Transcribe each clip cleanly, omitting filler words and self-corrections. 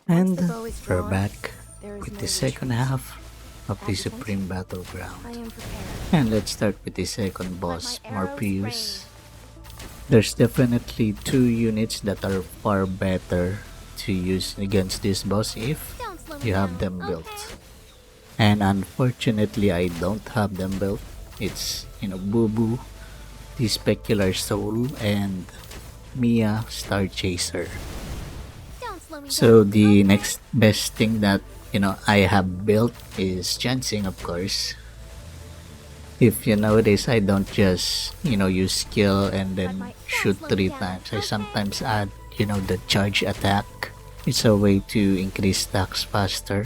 And the bow is we're drawn, back there is with no the second retreat. half of the Adjutant, Supreme I Battleground. am prepared. And let's start with the second Let boss, my arrows rain. Morpheus. There's definitely two units that are far better to use against this boss if Don't slow me you have down, them okay? built. And unfortunately, I don't have them built. It's, Boo Boo, the Specular Soul, and Mia Starchaser. Don't slow me So down, the okay? next best thing that I have built is Chenxing, of course. If you notice, I don't just use skill and Let then my don't shoot slow me 3 down, times. I okay? sometimes add the charge attack. It's a way to increase stacks faster.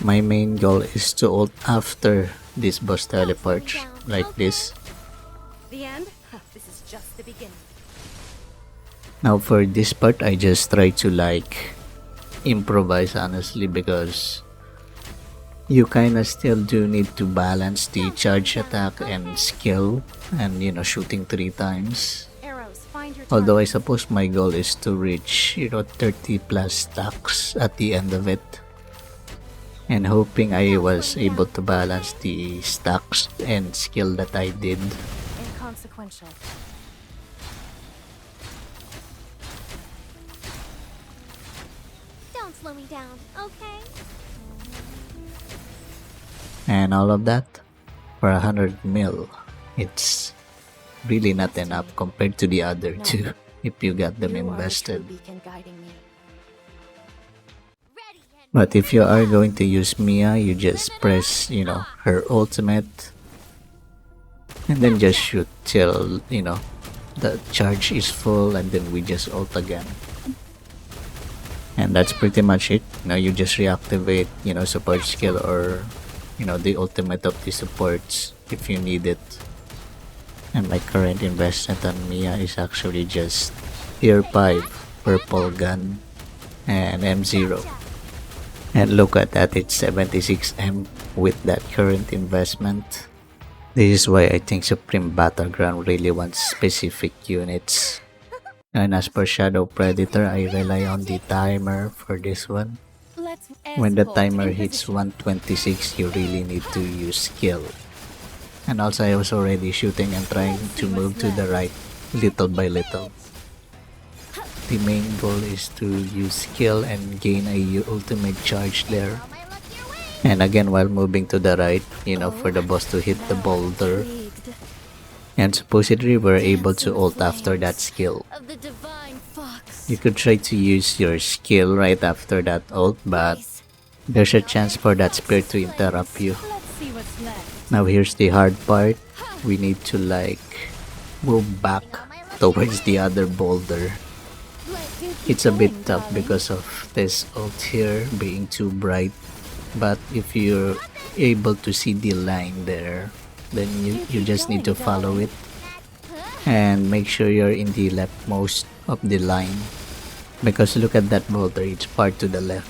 My main goal is to ult after this boss Don't slow me teleports, down, like okay? this. The end? This is just the beginning. Now for this part, I just try to improvise honestly, because you kinda still do need to balance the Don't slow me charge down, attack and okay? skill and shooting 3 times. Arrows, find your Although I target. suppose my goal is to reach 30 plus stacks at the end of it. And hoping I Don't slow was me able down, to balance okay? the stacks and skill that I did. Inconsequential. Don't slow me down, okay? And all of that for 100 mil. It's really not enough compared to the other No. two if you got them You are the true invested. beacon guiding me. But if you are going to use Mia, you just press, her ultimate and then just shoot till, the charge is full, and then we just ult again. And that's pretty much it. You just reactivate, support skill or, the ultimate of the supports if you need it. And my current investment on Mia is actually just tier 5 purple gun and M0. And look at that, it's 76M with that current investment. This is why I think Supreme Battleground really wants specific units. And as per Shadow Predator, I rely on the timer for this one. Let's When the escort timer in hits position. 126, you really need to use skill. And also I was already shooting and trying to move to the right little by little. The main goal is to use skill and gain a ultimate charge there. Throw my luck your way. And again, while moving to the right, for the boss to hit the Now I'm boulder. intrigued. And supposedly we're able Dance to in the ult after that flames skill. of the divine fox. You could try to use your skill right after that ult, but Nice. there's a chance for that spear to interrupt you. Let's see what's left. Now here's the hard part. We need to move back towards the other boulder. Do keep It's a bit going, tough darling. because of this ult here being too bright. But if you're able to see the line there, then you just need to follow it. And make sure you're in the leftmost of the line. Because look at that boulder, it's far to the left.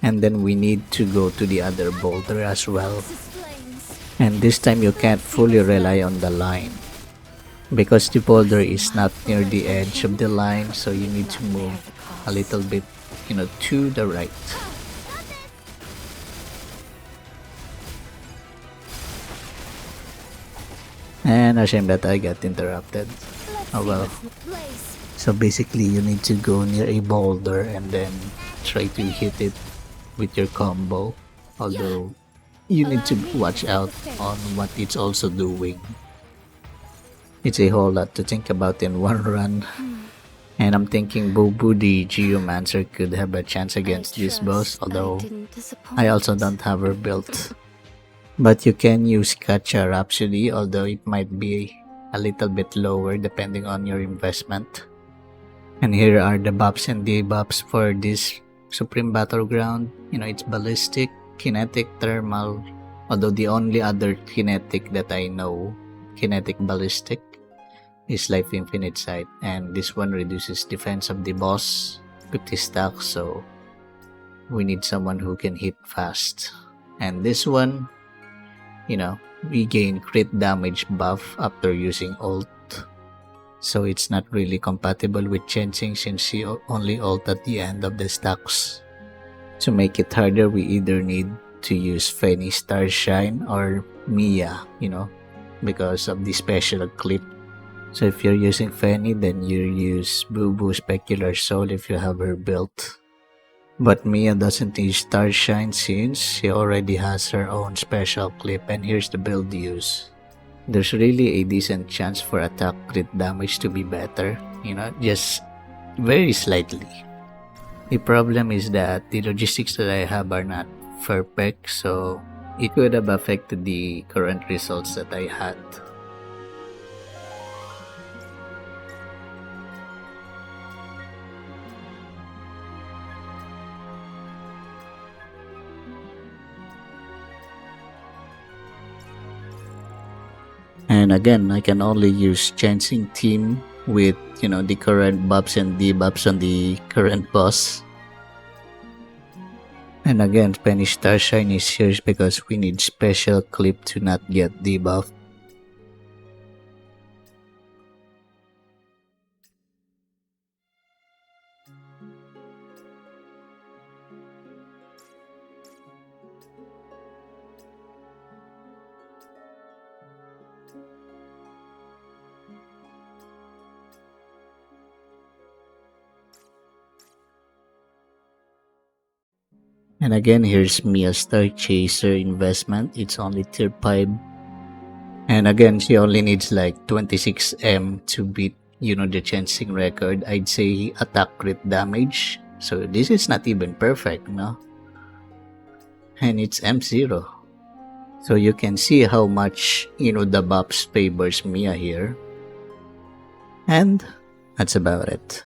And then we need to go to the other boulder as well. This is flames. And this time you can't fully rely on the line, because the boulder is not near the edge of the line, so you need to move a little bit, to the right. And a shame that I got interrupted. Oh well. Blaze. So basically you need to go near a boulder and then try to hit it with your combo. Although you need to watch out on what it's also doing. It's a whole lot to think about in one run. And I'm thinking Bobu the Geomancer could have a chance against this boss, although I also don't have her built. But you can use Gacha Rhapsody, although it might be a little bit lower depending on your investment. And here are the buffs and debuffs for this Supreme Battleground. It's ballistic, kinetic, thermal, although the only other kinetic that I know, kinetic ballistic, is Life Infinite Sight, and this one reduces defense of the boss 50 stacks, so we need someone who can hit fast. And this one, we gain crit damage buff after using ult. So it's not really compatible with Chenxing since she only ult at the end of the stacks. To make it harder, we either need to use Fanny Starshine or Mia, because of the special clip. So if you're using Fanny, then you use Boo Boo Specular Soul if you have her built. But Mia doesn't need Starshine since she already has her own special clip, and here's the build use. There's really a decent chance for attack crit damage to be better, just very slightly. The problem is that the logistics that I have are not perfect, so it could have affected the current results that I had. And again, I can only use Chenxing team with, the current buffs and debuffs on the current boss. And again, Spanish Starshine is here because we need special clip to not get debuffed. And again, here's Mia Starchaser investment. It's only tier 5. And again, she only needs like 26M to beat, the Chenxing record. I'd say attack crit damage. So this is not even perfect, no? And it's M0. So you can see how much, the buffs favors Mia here. And that's about it.